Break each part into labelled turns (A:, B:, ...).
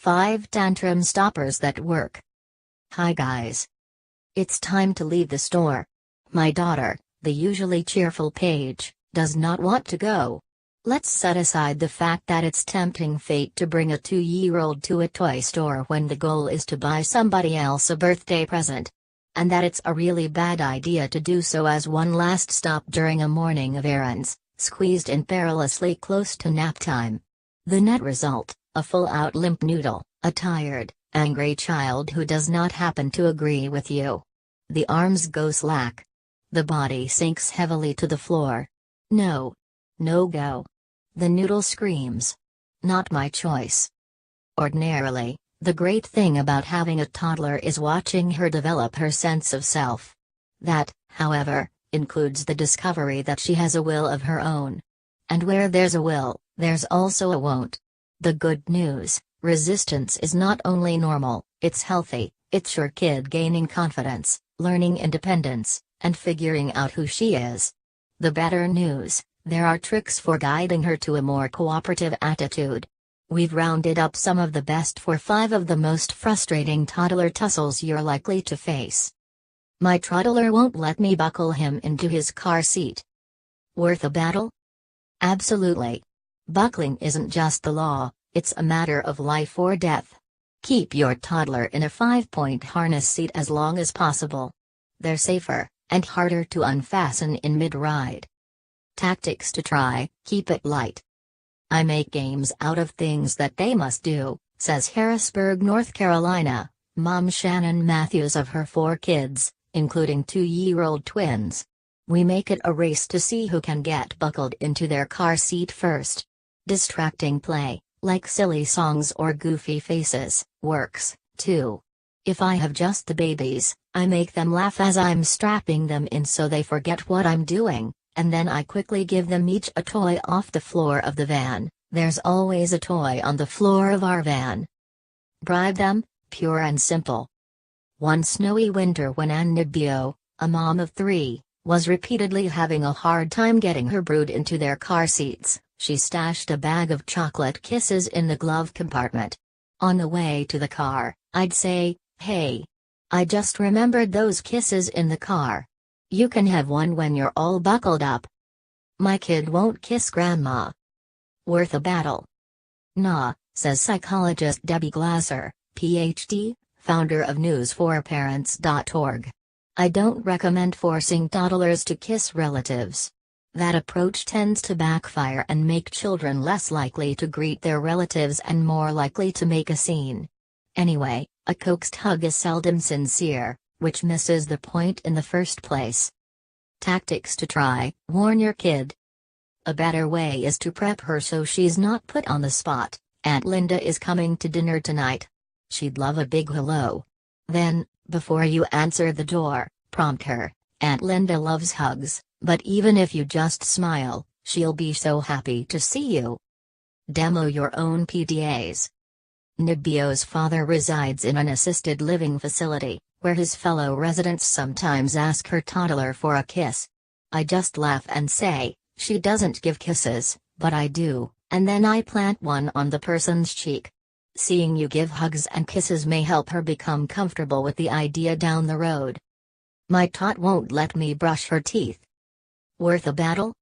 A: 5 Tantrum Stoppers That Work. Hi guys. It's time to leave the store. My daughter, the usually cheerful Paige, does not want to go. Let's set aside the fact that it's tempting fate to bring a 2-year-old to a toy store when the goal is to buy somebody else a birthday present. And that it's a really bad idea to do so as one last stop during a morning of errands, squeezed in perilously close to nap time. The net result: a full-out limp noodle, a tired, angry child who does not happen to agree with you. The arms go slack. The body sinks heavily to the floor. No. No go. The noodle screams. Not my choice. Ordinarily, the great thing about having a toddler is watching her develop her sense of self. That, however, includes the discovery that she has a will of her own. And where there's a will, there's also a won't. The good news: resistance is not only normal, it's healthy. It's your kid gaining confidence, learning independence, and figuring out who she is. The better news: there are tricks for guiding her to a more cooperative attitude. We've rounded up some of the best for 5 of the most frustrating toddler tussles you're likely to face. My toddler won't let me buckle him into his car seat. Worth a battle? Absolutely. Buckling isn't just the law, it's a matter of life or death. Keep your toddler in a 5-point harness seat as long as possible. They're safer, and harder to unfasten in mid-ride. Tactics to try: keep it light. I make games out of things that they must do, says Harrisburg, North Carolina, Mom Shannon Matthews of her 4 kids, including 2-year-old twins. We make it a race to see who can get buckled into their car seat first. Distracting play, like silly songs or goofy faces, works, too. If I have just the babies, I make them laugh as I'm strapping them in so they forget what I'm doing, and then I quickly give them each a toy off the floor of the van. There's always a toy on the floor of our van. Bribe them, pure and simple. One snowy winter when Ann Nibio, a mom of 3, was repeatedly having a hard time getting her brood into their car seats, she stashed a bag of chocolate kisses in the glove compartment. On the way to the car, I'd say, "Hey, I just remembered those kisses in the car. You can have one when you're all buckled up." My kid won't kiss grandma. Worth a battle? Nah, says psychologist Debbie Glasser, Ph.D., founder of news4parents.org. I don't recommend forcing toddlers to kiss relatives. That approach tends to backfire and make children less likely to greet their relatives and more likely to make a scene. Anyway, a coaxed hug is seldom sincere, which misses the point in the first place. Tactics to try: warn your kid. A better way is to prep her so she's not put on the spot. Aunt Linda is coming to dinner tonight. She'd love a big hello. Then, before you answer the door, prompt her: Aunt Linda loves hugs, but even if you just smile, she'll be so happy to see you. Demo your own PDAs. Nibio's father resides in an assisted living facility, where his fellow residents sometimes ask her toddler for a kiss. I just laugh and say, "She doesn't give kisses, but I do," and then I plant one on the person's cheek. Seeing you give hugs and kisses may help her become comfortable with the idea down the road. My tot won't let me brush her teeth. Worth a battle?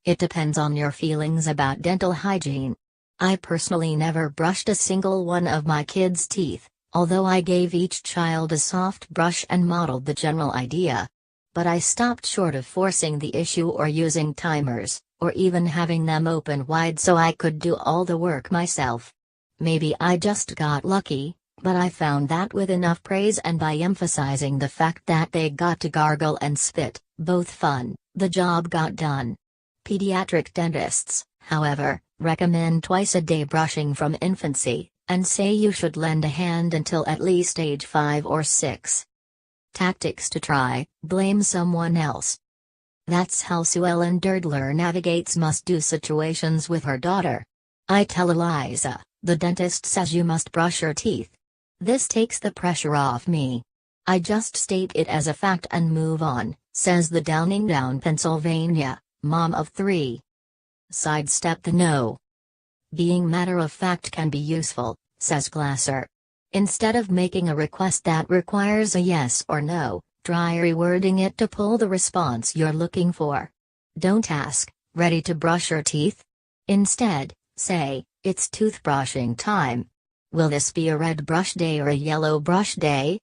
A: It depends on your feelings about dental hygiene. I personally never brushed a single one of my kids' teeth, although I gave each child a soft brush and modeled the general idea. But I stopped short of forcing the issue or using timers, or even having them open wide so I could do all the work myself. Maybe I just got lucky, but I found that with enough praise and by emphasizing the fact that they got to gargle and spit, both fun, the job got done. Pediatric dentists, however, recommend twice-a-day brushing from infancy, and say you should lend a hand until at least age 5 or 6. Tactics to try: blame someone else. That's how Sue Ellen Durdler navigates must-do situations with her daughter. I tell Eliza, "The dentist says you must brush your teeth." This takes the pressure off me. I just state it as a fact and move on, says the Downingtown, Pennsylvania, mom of 3. Sidestep the no. Being matter-of-fact can be useful, says Glasser. Instead of making a request that requires a yes or no, try rewording it to pull the response you're looking for. Don't ask, ready to brush your teeth? Instead, say, it's toothbrushing time. Will this be a red brush day or a yellow brush day?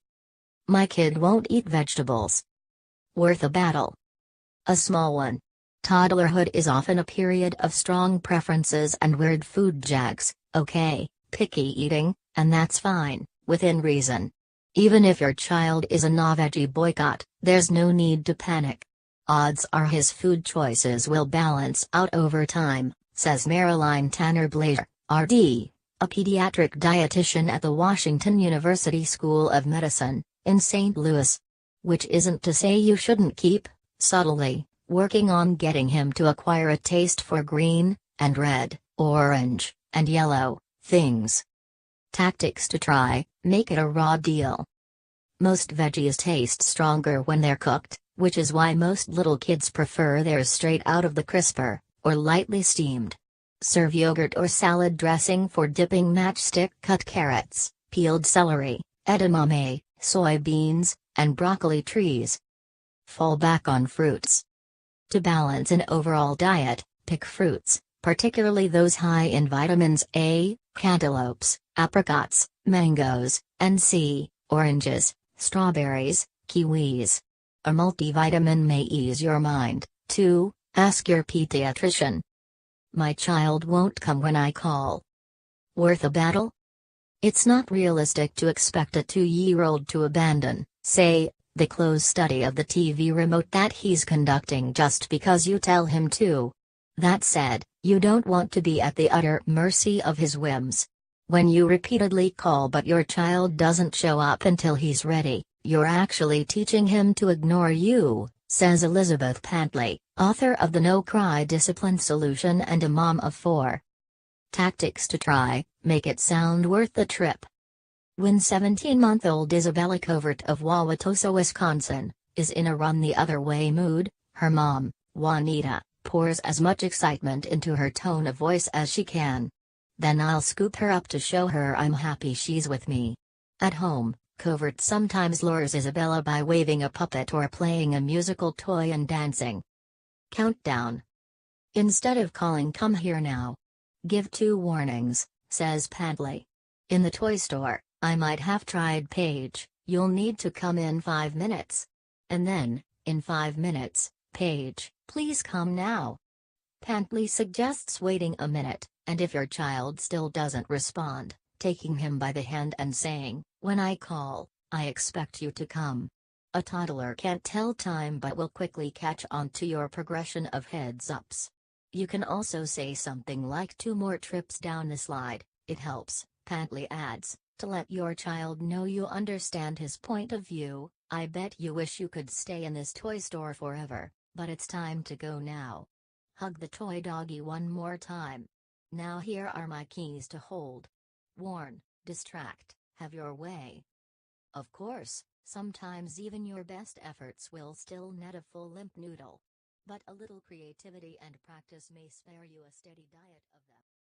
A: My kid won't eat vegetables. Worth a battle. A small one. Toddlerhood is often a period of strong preferences and weird food jags, okay, picky eating, and that's fine, within reason. Even if your child is a no-veggie boycott, there's no need to panic. Odds are his food choices will balance out over time, says Marilyn Tanner Blazer, RD, a pediatric dietitian at the Washington University School of Medicine, in St. Louis. Which isn't to say you shouldn't keep, subtly, working on getting him to acquire a taste for green, and red, orange, and yellow things. Tactics to try: make it a raw deal. Most veggies taste stronger when they're cooked, which is why most little kids prefer theirs straight out of the crisper, or lightly steamed. Serve yogurt or salad dressing for dipping matchstick cut carrots, peeled celery, edamame, soybeans, and broccoli trees. Fall back on fruits. To balance an overall diet, pick fruits, particularly those high in vitamins A, cantaloupes, apricots, mangoes, and C, oranges, strawberries, kiwis. A multivitamin may ease your mind, too. Ask your pediatrician. My child won't come when I call. Worth a battle? It's not realistic to expect a 2-year-old to abandon, say, the close study of the TV remote that he's conducting just because you tell him to. That said, you don't want to be at the utter mercy of his whims. When you repeatedly call but your child doesn't show up until he's ready, you're actually teaching him to ignore you, says Elizabeth Pantley, author of The No Cry Discipline Solution and a mom of 4. Tactics to try: make it sound worth the trip. When 17-month-old Isabella Covert of Wauwatosa, Wisconsin, is in a run-the-other-way mood, her mom, Juanita, pours as much excitement into her tone of voice as she can. Then I'll scoop her up to show her I'm happy she's with me. At home, Covert sometimes lures Isabella by waving a puppet or playing a musical toy and dancing. Countdown. Instead of calling "come here now," give 2 warnings, says Pantley. In the toy store, I might have tried Paige, you'll need to come in 5 minutes. And then, in 5 minutes, Paige, please come now. Pantley suggests waiting a minute, and if your child still doesn't respond, taking him by the hand and saying, when I call, I expect you to come. A toddler can't tell time but will quickly catch on to your progression of heads-ups. You can also say something like 2 more trips down the slide, it helps, Pantley adds, to let your child know you understand his point of view. I bet you wish you could stay in this toy store forever, but it's time to go now. Hug the toy doggy one more time. Now here are my keys to hold. Warn, distract, have your way. Of course, sometimes even your best efforts will still net a full limp noodle. But a little creativity and practice may spare you a steady diet of them.